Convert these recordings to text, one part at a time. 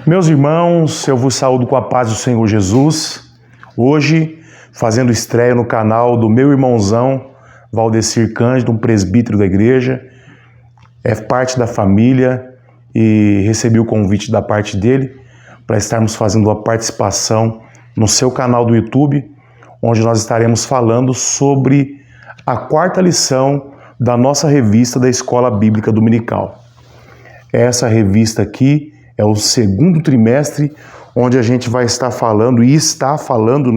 Meus irmãos, eu vos saúdo com a paz do Senhor Jesus. Hoje, fazendo estreia no canal do meu irmãozão, Valdecir Cândido, um presbítero da igreja, é parte da família e recebi o convite da parte dele para estarmos fazendo uma participação no seu canal do YouTube, onde nós estaremos falando sobre a quarta lição da nossa revista da Escola Bíblica Dominical. Essa revista aqui é o segundo trimestre, onde a gente vai estar falando, e está falando,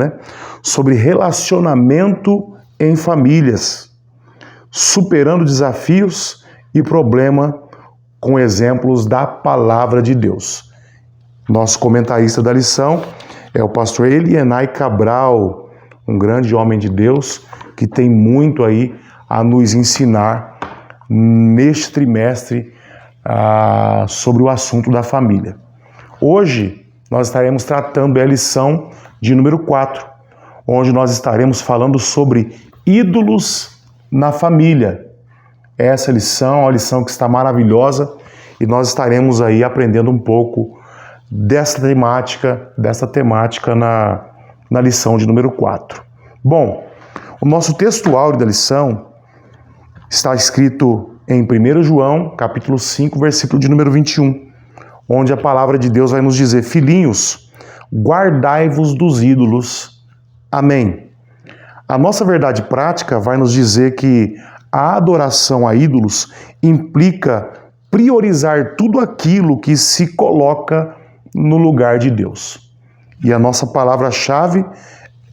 sobre relacionamento em famílias, superando desafios e problemas com exemplos da Palavra de Deus. Nosso comentarista da lição é o pastor Elienay Cabral, um grande homem de Deus, que tem muito aí a nos ensinar neste trimestre sobre o assunto da família. Hoje nós estaremos tratando a lição de número 4, onde nós estaremos falando sobre ídolos na família. Essa lição é uma lição que está maravilhosa e nós estaremos aí aprendendo um pouco dessa temática na lição de número 4. Bom, o nosso texto áureo da lição está escrito em 1 João, capítulo 5, versículo de número 21, onde a palavra de Deus vai nos dizer: filhinhos, guardai-vos dos ídolos. Amém. A nossa verdade prática vai nos dizer que a adoração a ídolos implica priorizar tudo aquilo que se coloca no lugar de Deus. E a nossa palavra-chave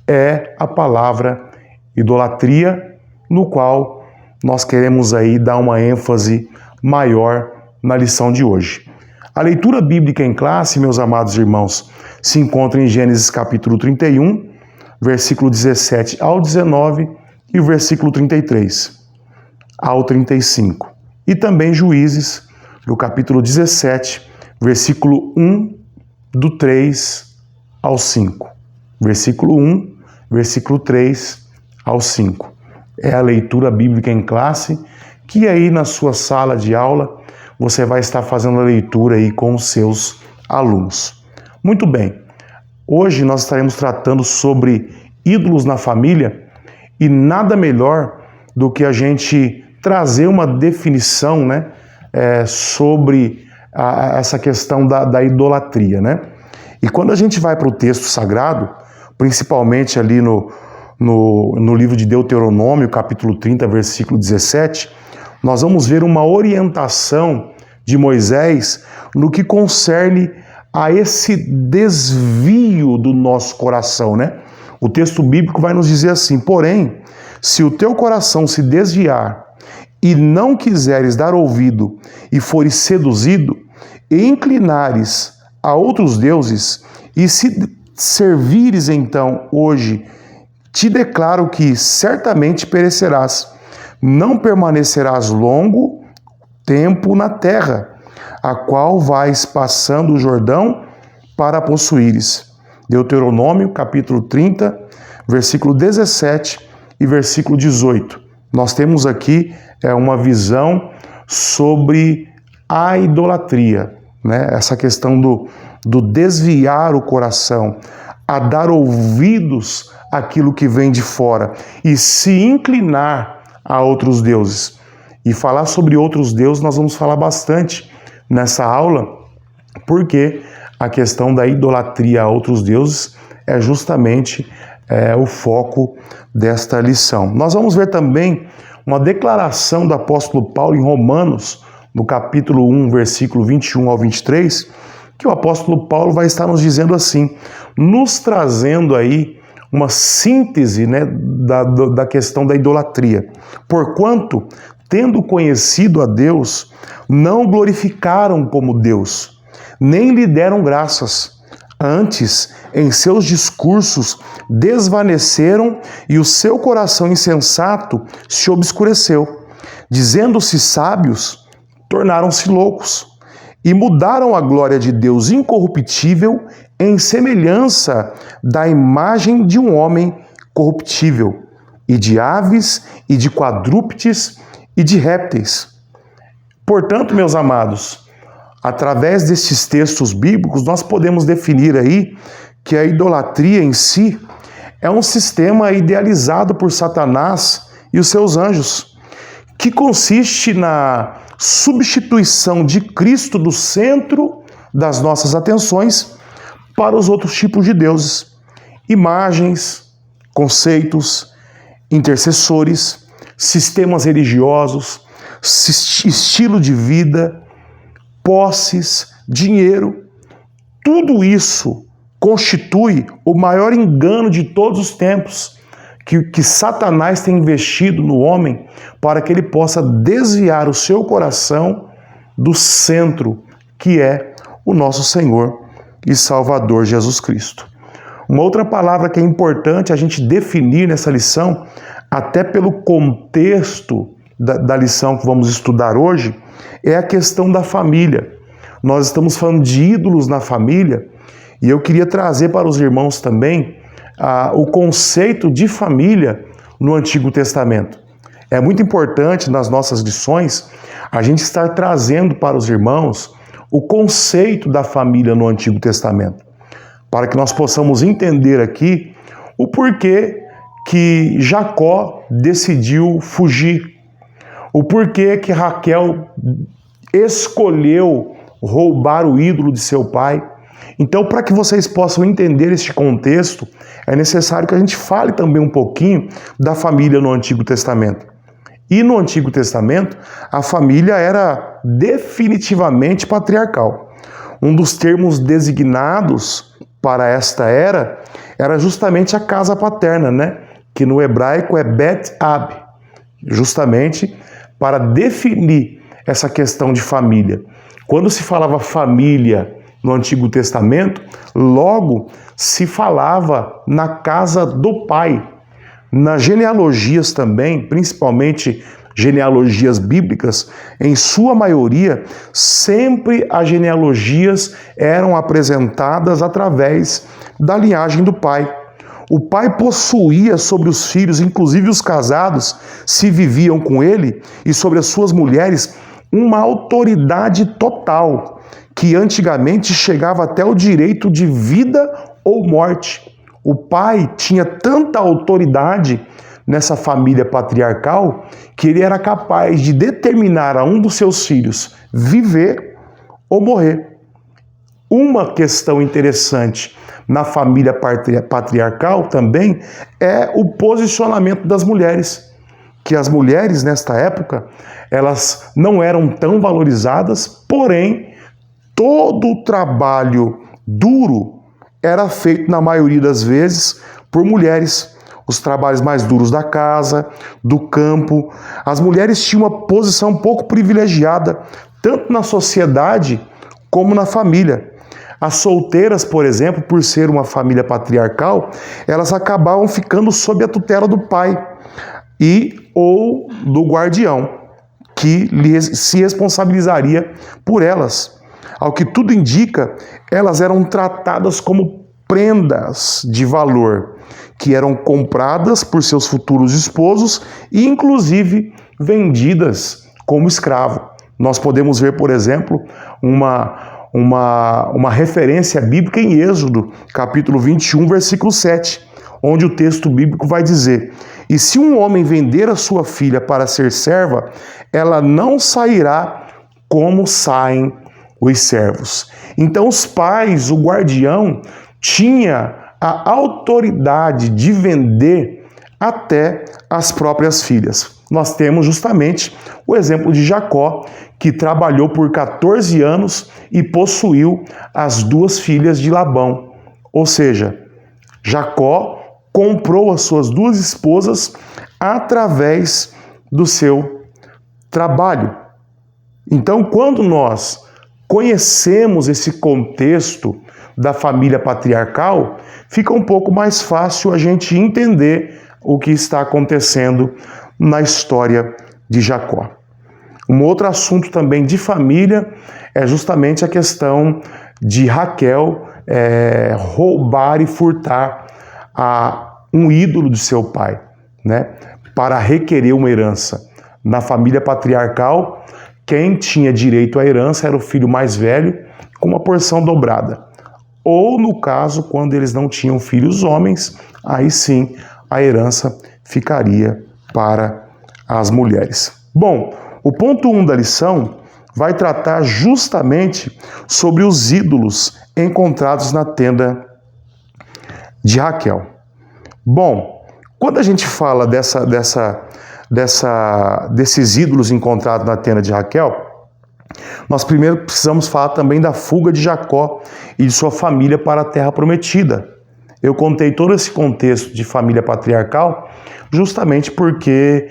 é a palavra idolatria, no qual nós queremos aí dar uma ênfase maior na lição de hoje. A leitura bíblica em classe, meus amados irmãos, se encontra em Gênesis capítulo 31, versículo 17 ao 19 e o versículo 33 ao 35. E também Juízes, no capítulo 17, versículo 1, do 3 ao 5. Versículo 1, versículo 3 ao 5. É a leitura bíblica em classe, que aí na sua sala de aula você vai estar fazendo a leitura aí com os seus alunos. Muito bem, hoje nós estaremos tratando sobre ídolos na família e nada melhor do que a gente trazer uma definição sobre essa questão da idolatria, E quando a gente vai para o texto sagrado, principalmente ali no livro de Deuteronômio, capítulo 30, versículo 17, nós vamos ver uma orientação de Moisés no que concerne a esse desvio do nosso coração, O texto bíblico vai nos dizer assim: porém, se o teu coração se desviar e não quiseres dar ouvido e fores seduzido e inclinares a outros deuses e se servires então hoje, te declaro que certamente perecerás, não permanecerás longo tempo na terra, a qual vais passando o Jordão para possuíres. Deuteronômio, capítulo 30, versículo 17 e versículo 18. Nós temos aqui uma visão sobre a idolatria, Essa questão do desviar o coração, a dar ouvidos àquilo que vem de fora e se inclinar a outros deuses. E falar sobre outros deuses nós vamos falar bastante nessa aula, porque a questão da idolatria a outros deuses é justamente o foco desta lição. Nós vamos ver também uma declaração do apóstolo Paulo em Romanos, no capítulo 1, versículo 21 ao 23, que o apóstolo Paulo vai estar nos dizendo assim, nos trazendo aí uma síntese da questão da idolatria. Porquanto, tendo conhecido a Deus, não o glorificaram como Deus, nem lhe deram graças. Antes, em seus discursos, desvaneceram e o seu coração insensato se obscureceu. Dizendo-se sábios, tornaram-se loucos e mudaram a glória de Deus incorruptível em semelhança da imagem de um homem corruptível, e de aves, e de quadrúpedes, e de répteis. Portanto, meus amados, através desses textos bíblicos, nós podemos definir aí que a idolatria em si é um sistema idealizado por Satanás e os seus anjos, que consiste na substituição de Cristo do centro das nossas atenções para os outros tipos de deuses, imagens, conceitos, intercessores, sistemas religiosos, estilo de vida, posses, dinheiro. Tudo isso constitui o maior engano de todos os tempos que Satanás tem investido no homem para que ele possa desviar o seu coração do centro, que é o nosso Senhor e Salvador Jesus Cristo. Uma outra palavra que é importante a gente definir nessa lição, até pelo contexto da lição que vamos estudar hoje, é a questão da família. Nós estamos falando de ídolos na família e eu queria trazer para os irmãos também o conceito de família no Antigo Testamento. É muito importante nas nossas lições a gente estar trazendo para os irmãos o conceito da família no Antigo Testamento, para que nós possamos entender aqui o porquê que Jacó decidiu fugir, o porquê que Raquel escolheu roubar o ídolo de seu pai. Então, para que vocês possam entender este contexto, é necessário que a gente fale também um pouquinho da família no Antigo Testamento. E no Antigo Testamento, a família era definitivamente patriarcal. Um dos termos designados para esta era justamente a casa paterna, né? Que no hebraico é Bet-Ab, justamente para definir essa questão de família. Quando se falava família no Antigo Testamento, logo se falava na casa do pai. Nas genealogias também, principalmente genealogias bíblicas, em sua maioria, sempre as genealogias eram apresentadas através da linhagem do pai. O pai possuía sobre os filhos, inclusive os casados, se viviam com ele, e sobre as suas mulheres, uma autoridade total, que antigamente chegava até o direito de vida ou morte. O pai tinha tanta autoridade nessa família patriarcal que ele era capaz de determinar a um dos seus filhos viver ou morrer. Uma questão interessante na família patriarcal também é o posicionamento das mulheres, que as mulheres nesta época, elas não eram tão valorizadas, porém todo o trabalho duro era feito na maioria das vezes por mulheres. Os trabalhos mais duros da casa, do campo. As mulheres tinham uma posição um pouco privilegiada, tanto na sociedade como na família. As solteiras, por exemplo, por ser uma família patriarcal, elas acabavam ficando sob a tutela do pai ou do guardião, que se responsabilizaria por elas. Ao que tudo indica, elas eram tratadas como prendas de valor, que eram compradas por seus futuros esposos e, inclusive, vendidas como escravo. Nós podemos ver, por exemplo, uma referência bíblica em Êxodo, capítulo 21, versículo 7, onde o texto bíblico vai dizer: "E se um homem vender a sua filha para ser serva, ela não sairá como saem os servos." Então os pais, o guardião, tinha a autoridade de vender até as próprias filhas. Nós temos justamente o exemplo de Jacó, que trabalhou por 14 anos e possuiu as 2 filhas de Labão. Ou seja, Jacó comprou as suas 2 esposas através do seu trabalho. Então, quando nós conhecemos esse contexto da família patriarcal, fica um pouco mais fácil a gente entender o que está acontecendo na história de Jacó. Um outro assunto também de família é justamente a questão de Raquel roubar e furtar um ídolo de seu pai, né, para requerer uma herança. Na família patriarcal, quem tinha direito à herança era o filho mais velho, com uma porção dobrada. Ou, no caso, quando eles não tinham filhos homens, aí sim a herança ficaria para as mulheres. Bom, o ponto 1 da lição vai tratar justamente sobre os ídolos encontrados na tenda de Raquel. Bom, quando a gente fala desses ídolos encontrados na tenda de Raquel, nós primeiro precisamos falar também da fuga de Jacó e de sua família para a terra prometida. Eu contei todo esse contexto de família patriarcal justamente porque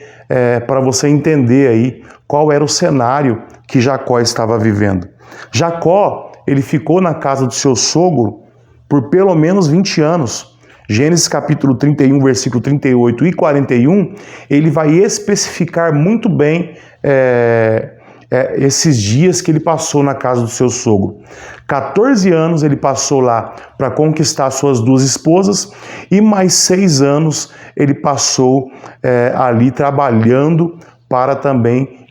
para você entender aí qual era o cenário que Jacó estava vivendo. Jacó, ele ficou na casa do seu sogro por pelo menos 20 anos. Gênesis capítulo 31, versículo 38 e 41, ele vai especificar muito bem esses dias que ele passou na casa do seu sogro. 14 anos ele passou lá para conquistar suas 2 esposas e mais 6 anos ele passou ali trabalhando para também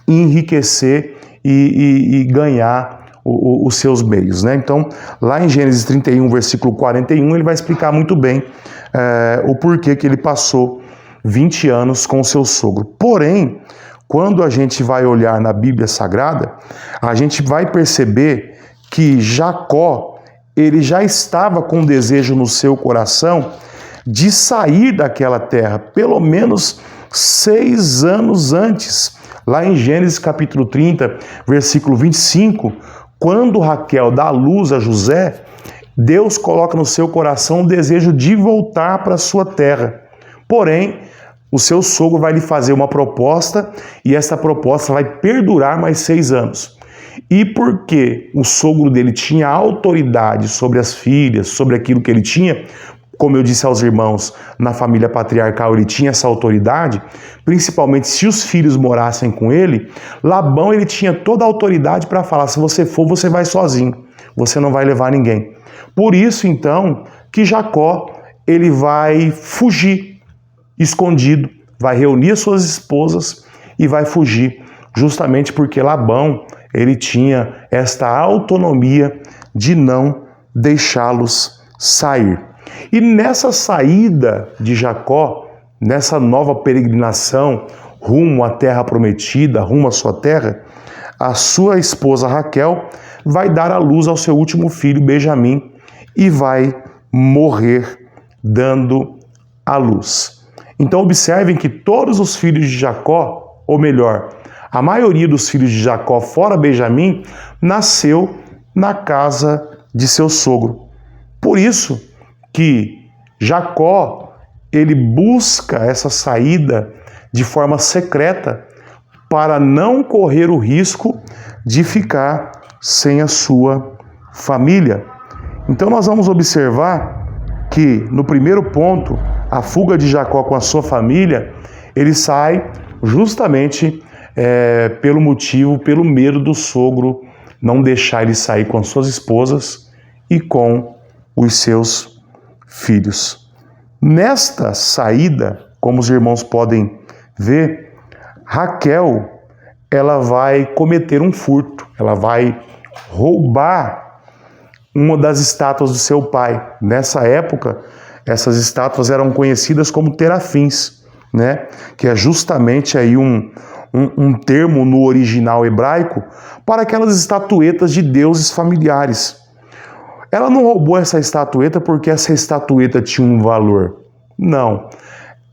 enriquecer e ganhar os seus meios, né? Então, lá em Gênesis 31, versículo 41, ele vai explicar muito bem o porquê que ele passou 20 anos com o seu sogro. Porém, quando a gente vai olhar na Bíblia Sagrada, a gente vai perceber que Jacó, ele já estava com desejo no seu coração de sair daquela terra, pelo menos 6 anos antes. Lá em Gênesis capítulo 30, versículo 25, quando Raquel dá luz a José, Deus coloca no seu coração o desejo de voltar para a sua terra. Porém, o seu sogro vai lhe fazer uma proposta e essa proposta vai perdurar mais 6 anos. E porque o sogro dele tinha autoridade sobre as filhas, sobre aquilo que ele tinha, como eu disse aos irmãos, na família patriarcal ele tinha essa autoridade, principalmente se os filhos morassem com ele, Labão ele tinha toda a autoridade para falar, se você for, você vai sozinho, você não vai levar ninguém. Por isso, então, que Jacó ele vai fugir escondido, vai reunir as suas esposas e vai fugir, justamente porque Labão ele tinha esta autonomia de não deixá-los sair. E nessa saída de Jacó, nessa nova peregrinação rumo à terra prometida, rumo à sua terra, a sua esposa Raquel vai dar à luz ao seu último filho, Benjamim, e vai morrer dando à luz. Então observem que todos os filhos de Jacó, ou melhor, a maioria dos filhos de Jacó, fora Benjamim, nasceu na casa de seu sogro. Por isso que Jacó, ele busca essa saída de forma secreta para não correr o risco de ficar sem a sua família. Então nós vamos observar que no primeiro ponto, a fuga de Jacó com a sua família, ele sai justamente pelo medo do sogro não deixar ele sair com as suas esposas e com os seus filhos. Nesta saída, como os irmãos podem ver, Raquel, ela vai cometer um furto, ela vai roubar uma das estátuas do seu pai. Nessa época, essas estátuas eram conhecidas como terafins, né? Que é justamente aí um termo no original hebraico para aquelas estatuetas de deuses familiares. Ela não roubou essa estatueta porque essa estatueta tinha um valor. Não,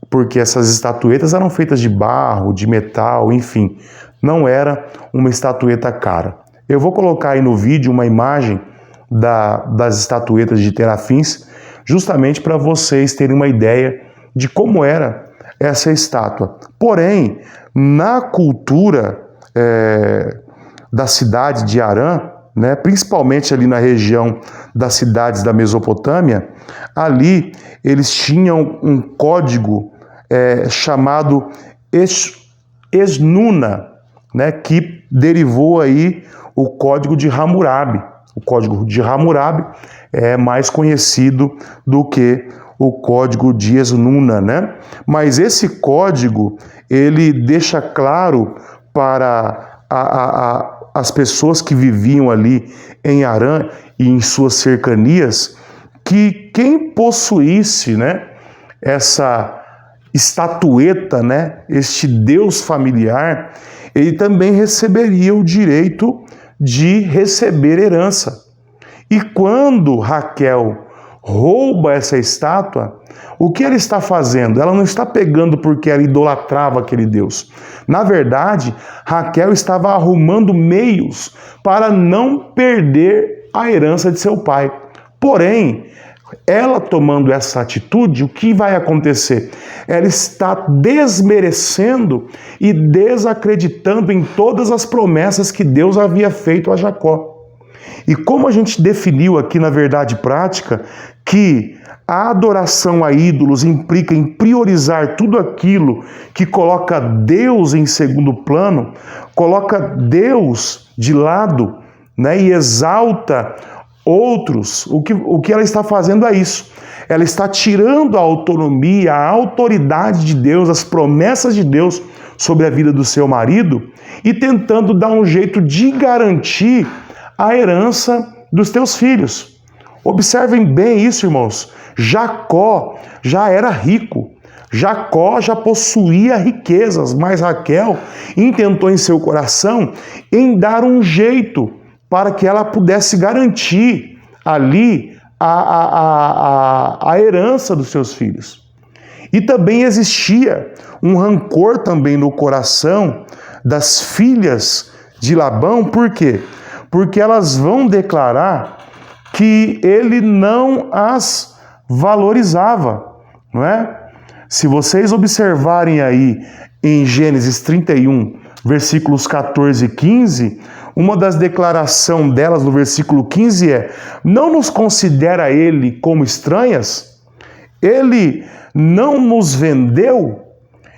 porque essas estatuetas eram feitas de barro, de metal, enfim. Não era uma estatueta cara. Eu vou colocar aí no vídeo uma imagem das estatuetas de terafins, justamente para vocês terem uma ideia de como era essa estátua. Porém, na cultura da cidade de Harã, né, principalmente ali na região das cidades da Mesopotâmia, ali eles tinham um código chamado Esnuna, né, que derivou aí o código de Hammurabi. O código de Hammurabi é mais conhecido do que o código de Esnuna, né? Mas esse código, ele deixa claro para as pessoas que viviam ali em Harã e em suas cercanias, que quem possuísse, né, essa estatueta, né, este Deus familiar, ele também receberia o direito de receber herança. E quando Raquel rouba essa estátua, o que ela está fazendo? Ela não está pegando porque ela idolatrava aquele Deus. Na verdade, Raquel estava arrumando meios para não perder a herança de seu pai. Porém, ela tomando essa atitude, o que vai acontecer? Ela está desmerecendo e desacreditando em todas as promessas que Deus havia feito a Jacó. E como a gente definiu aqui na verdade prática, que a adoração a ídolos implica em priorizar tudo aquilo que coloca Deus em segundo plano, coloca Deus de lado, né, e exalta outros, o que ela está fazendo é isso. Ela está tirando a autonomia, a autoridade de Deus, as promessas de Deus sobre a vida do seu marido e tentando dar um jeito de garantir a herança dos teus filhos. Observem bem isso, irmãos. Jacó já era rico. Jacó já possuía riquezas, mas Raquel intentou em seu coração em dar um jeito para que ela pudesse garantir ali a herança dos seus filhos. E também existia um rancor também no coração das filhas de Labão, por quê? Porque elas vão declarar que ele não as valorizava, não é? Se vocês observarem aí em Gênesis 31, versículos 14 e 15, uma das declarações delas no versículo 15 é: não nos considera ele como estranhas? Ele não nos vendeu?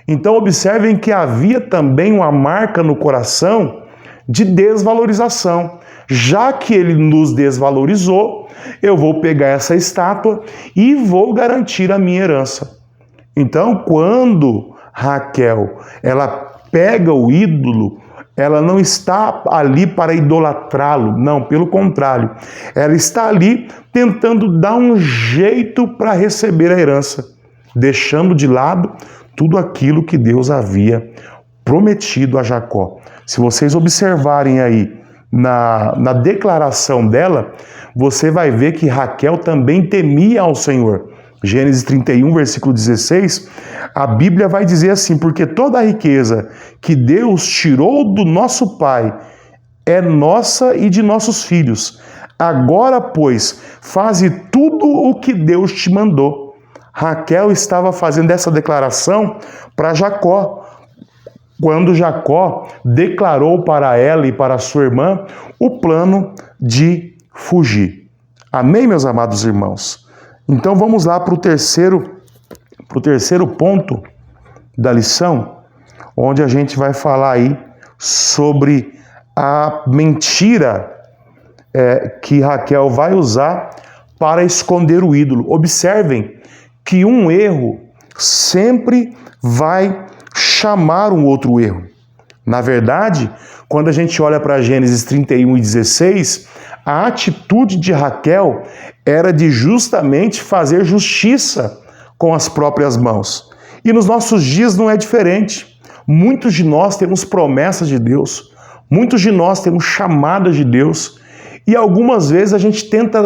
Então observem que havia também uma marca no coração de desvalorização. Já que ele nos desvalorizou, eu vou pegar essa estátua e vou garantir a minha herança. Então, quando Raquel, ela pega o ídolo, ela não está ali para idolatrá-lo, não, pelo contrário. Ela está ali tentando dar um jeito para receber a herança, deixando de lado tudo aquilo que Deus havia prometido a Jacó. Se vocês observarem aí na declaração dela, você vai ver que Raquel também temia ao Senhor. Gênesis 31, versículo 16, a Bíblia vai dizer assim: porque toda a riqueza que Deus tirou do nosso pai é nossa e de nossos filhos. Agora, pois, faze tudo o que Deus te mandou. Raquel estava fazendo essa declaração para Jacó, quando Jacó declarou para ela e para sua irmã o plano de fugir. Amém, meus amados irmãos? Então vamos lá para o terceiro ponto da lição, onde a gente vai falar aí sobre a mentira que Raquel vai usar para esconder o ídolo. Observem que um erro sempre vai chamar um outro erro. Na verdade, quando a gente olha para Gênesis 31 e 16, a atitude de Raquel era de justamente fazer justiça com as próprias mãos. E nos nossos dias não é diferente. Muitos de nós temos promessas de Deus, muitos de nós temos chamadas de Deus, e algumas vezes a gente tenta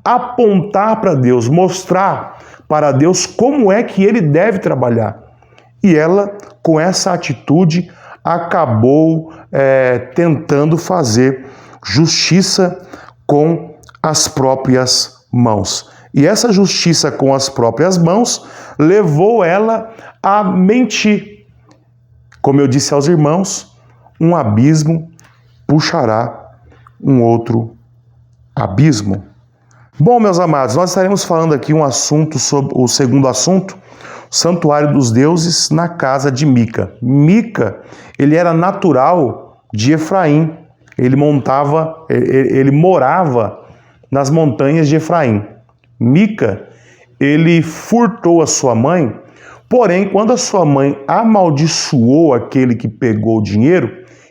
apontar para Deus, mostrar para Deus como é que Ele deve trabalhar. E ela, com essa atitude, acabou tentando fazer justiça com as próprias mãos. E essa justiça com as próprias mãos levou ela a mentir. Como eu disse aos irmãos, um abismo puxará um outro abismo. Bom, meus amados, nós estaremos falando aqui um assunto sobre o segundo assunto, o santuário dos deuses na casa de Mica. Mica, ele era natural de Efraim. Ele morava nas montanhas de Efraim. Mica, ele furtou a sua mãe, porém, quando a sua mãe amaldiçoou aquele que pegou o dinheiro,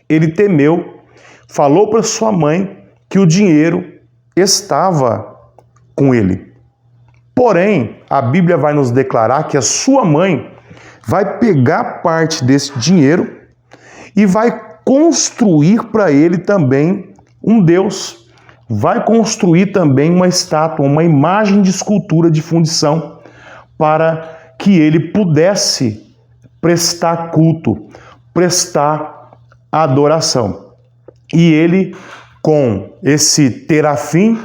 ele temeu, falou para sua mãe que o dinheiro estava com ele. Porém, a Bíblia vai nos declarar que a sua mãe vai pegar parte desse dinheiro e vai construir para ele também um Deus. Vai construir também uma estátua, uma imagem de escultura de fundição, para que ele pudesse prestar culto, prestar adoração. E ele, com esse terafim,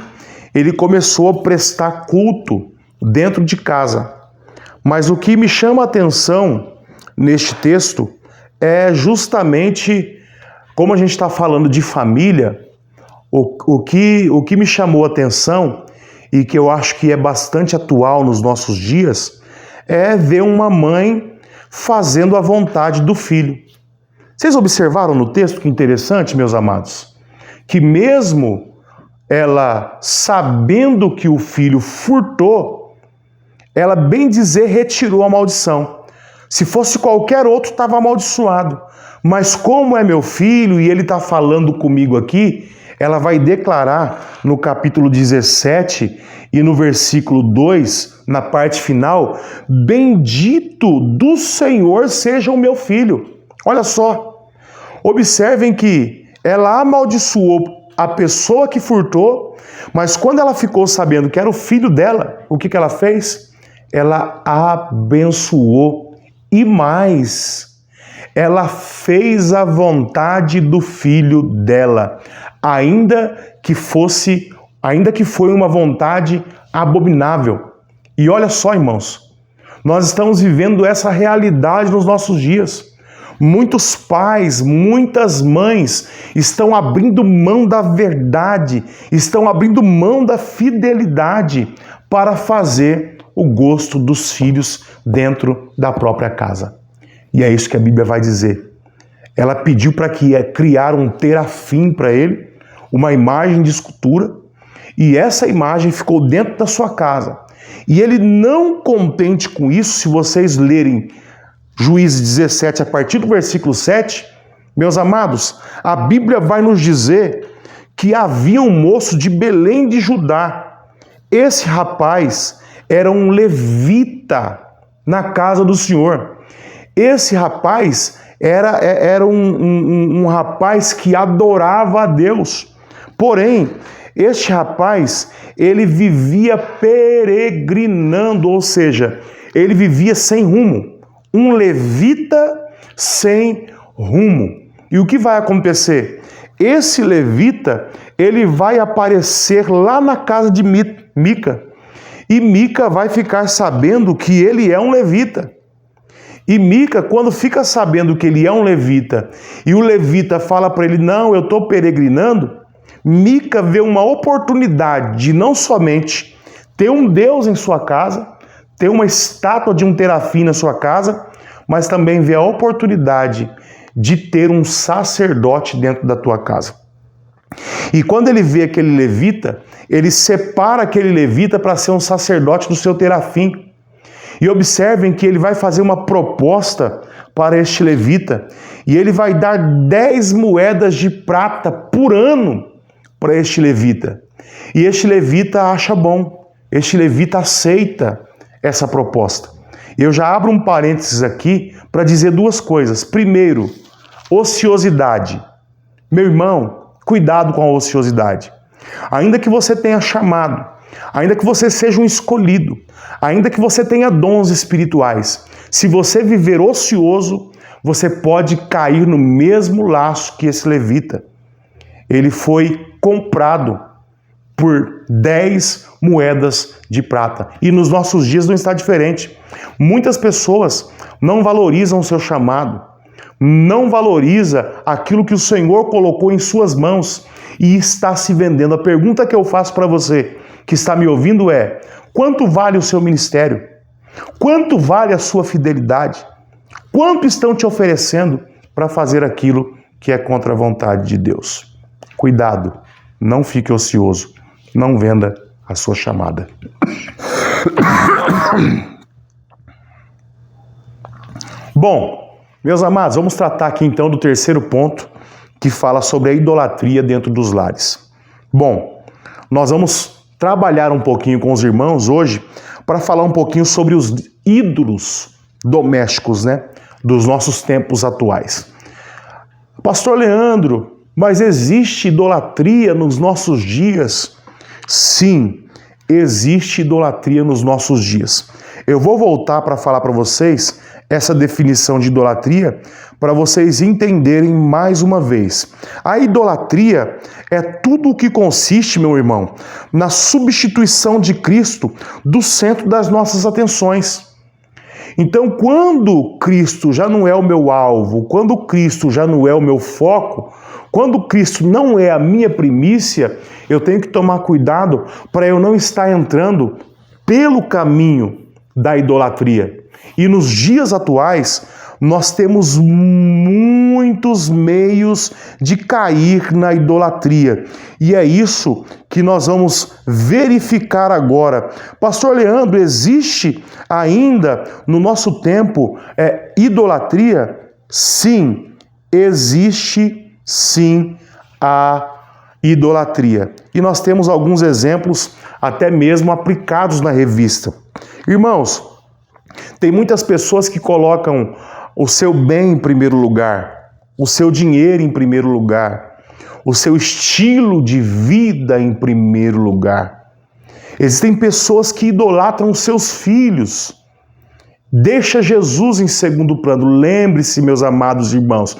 ele começou a prestar culto dentro de casa. Mas o que me chama a atenção neste texto é justamente, como a gente está falando de família, o que me chamou a atenção e que eu acho que é bastante atual nos nossos dias é ver uma mãe fazendo a vontade do filho. Vocês observaram no texto que interessante, meus amados? Que mesmo ela sabendo que o filho furtou, ela, bem dizer, retirou a maldição. Se fosse qualquer outro, estava amaldiçoado. Mas como é meu filho e ele está falando comigo aqui, ela vai declarar no capítulo 17 e no versículo 2, na parte final, bendito do Senhor seja o meu filho. Olha só, observem que ela amaldiçoou a pessoa que furtou, mas quando ela ficou sabendo que era o filho dela, o que ela fez? Ela abençoou e mais, ela fez a vontade do filho dela, ainda que foi uma vontade abominável. E olha só, irmãos, nós estamos vivendo essa realidade nos nossos dias. Muitos pais, muitas mães estão abrindo mão da verdade, estão abrindo mão da fidelidade para fazer o gosto dos filhos dentro da própria casa. E é isso que a Bíblia vai dizer. Ela pediu para que criar um terafim para ele, uma imagem de escultura, e essa imagem ficou dentro da sua casa. E ele, não contente com isso, se vocês lerem Juízes 17, a partir do versículo 7, meus amados, a Bíblia vai nos dizer que havia um moço de Belém de Judá. Esse rapaz era um levita na casa do Senhor. Esse rapaz era um rapaz que adorava a Deus. Porém, este rapaz, ele vivia peregrinando, ou seja, ele vivia sem rumo. Um levita sem rumo. E o que vai acontecer? Esse levita, ele vai aparecer lá na casa de Mica. E Mica vai ficar sabendo que ele é um levita. E Mica, quando fica sabendo que ele é um levita, e o levita fala para ele, não, eu estou peregrinando, Mica vê uma oportunidade de não somente ter um Deus em sua casa, ter uma estátua de um terafim na sua casa, mas também vê a oportunidade de ter um sacerdote dentro da tua casa. E quando ele vê aquele levita, ele separa aquele levita para ser um sacerdote do seu terafim. E observem que ele vai fazer uma proposta para este levita, e ele vai dar 10 moedas de prata por ano para este levita. E este levita acha bom, este levita aceita essa proposta. Eu já abro um parênteses aqui para dizer duas coisas. Primeiro, ociosidade. Meu irmão, cuidado com a ociosidade. Ainda que você tenha chamado, ainda que você seja um escolhido, ainda que você tenha dons espirituais, se você viver ocioso, você pode cair no mesmo laço que esse levita. Ele foi comprado por 10 moedas de prata. E nos nossos dias não está diferente. Muitas pessoas não valorizam o seu chamado, não valoriza aquilo que o Senhor colocou em suas mãos e está se vendendo. A pergunta que eu faço para você que está me ouvindo é: quanto vale o seu ministério? Quanto vale a sua fidelidade? Quanto estão te oferecendo para fazer aquilo que é contra a vontade de Deus? Cuidado, não fique ocioso, não venda a sua chamada. Bom, meus amados, vamos tratar aqui então do terceiro ponto, que fala sobre a idolatria dentro dos lares. Bom, nós vamos trabalhar um pouquinho com os irmãos hoje para falar um pouquinho sobre os ídolos domésticos, né, dos nossos tempos atuais. Pastor Leandro, mas existe idolatria nos nossos dias? Sim, existe idolatria nos nossos dias. Eu vou voltar para falar para vocês essa definição de idolatria para vocês entenderem mais uma vez. A idolatria é tudo o que consiste, meu irmão, na substituição de Cristo do centro das nossas atenções. Então, quando Cristo já não é o meu alvo, quando Cristo já não é o meu foco, quando Cristo não é a minha primícia, eu tenho que tomar cuidado para eu não estar entrando pelo caminho da idolatria. E nos dias atuais, nós temos muitos meios de cair na idolatria. E é isso que nós vamos verificar agora. Pastor Leandro, existe ainda no nosso tempo idolatria? Sim, existe sim a idolatria. E nós temos alguns exemplos até mesmo aplicados na revista. Irmãos, tem muitas pessoas que colocam o seu bem em primeiro lugar, o seu dinheiro em primeiro lugar, o seu estilo de vida em primeiro lugar. Existem pessoas que idolatram os seus filhos. Deixa Jesus em segundo plano. Lembre-se, meus amados irmãos,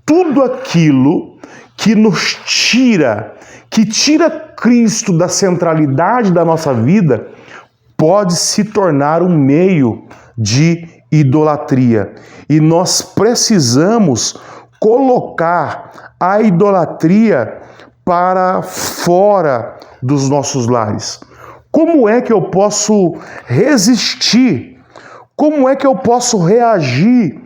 tudo aquilo que nos tira, que tira Cristo da centralidade da nossa vida, pode se tornar um meio de idolatria. E nós precisamos colocar a idolatria para fora dos nossos lares. Como é que eu posso resistir? Como é que eu posso reagir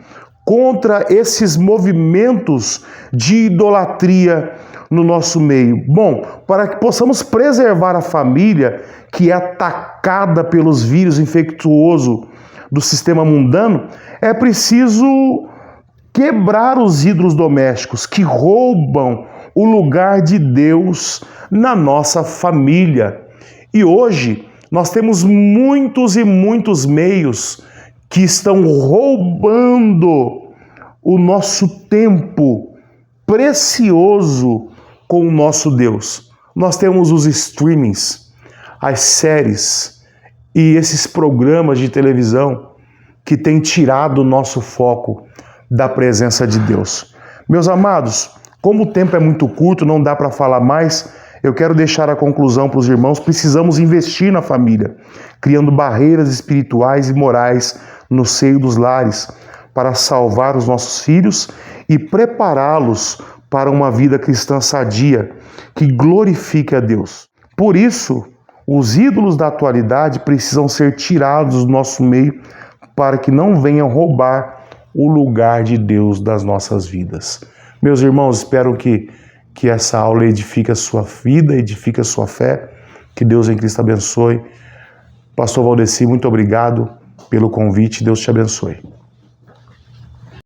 contra esses movimentos de idolatria no nosso meio? Bom, para que possamos preservar a família que é atacada pelos vírus infectuosos do sistema mundano, é preciso quebrar os ídolos domésticos que roubam o lugar de Deus na nossa família. E hoje nós temos muitos e muitos meios que estão roubando o nosso tempo precioso com o nosso Deus. Nós temos os streamings, as séries e esses programas de televisão que têm tirado o nosso foco da presença de Deus. Meus amados, como o tempo é muito curto, não dá para falar mais, eu quero deixar a conclusão para os irmãos. Precisamos investir na família, criando barreiras espirituais e morais no seio dos lares, para salvar os nossos filhos e prepará-los para uma vida cristã sadia, que glorifique a Deus. Por isso, os ídolos da atualidade precisam ser tirados do nosso meio para que não venham roubar o lugar de Deus das nossas vidas. Meus irmãos, espero que essa aula edifique a sua vida, edifique a sua fé. Que Deus em Cristo abençoe. Pastor Valdeci, muito obrigado pelo convite. Deus te abençoe.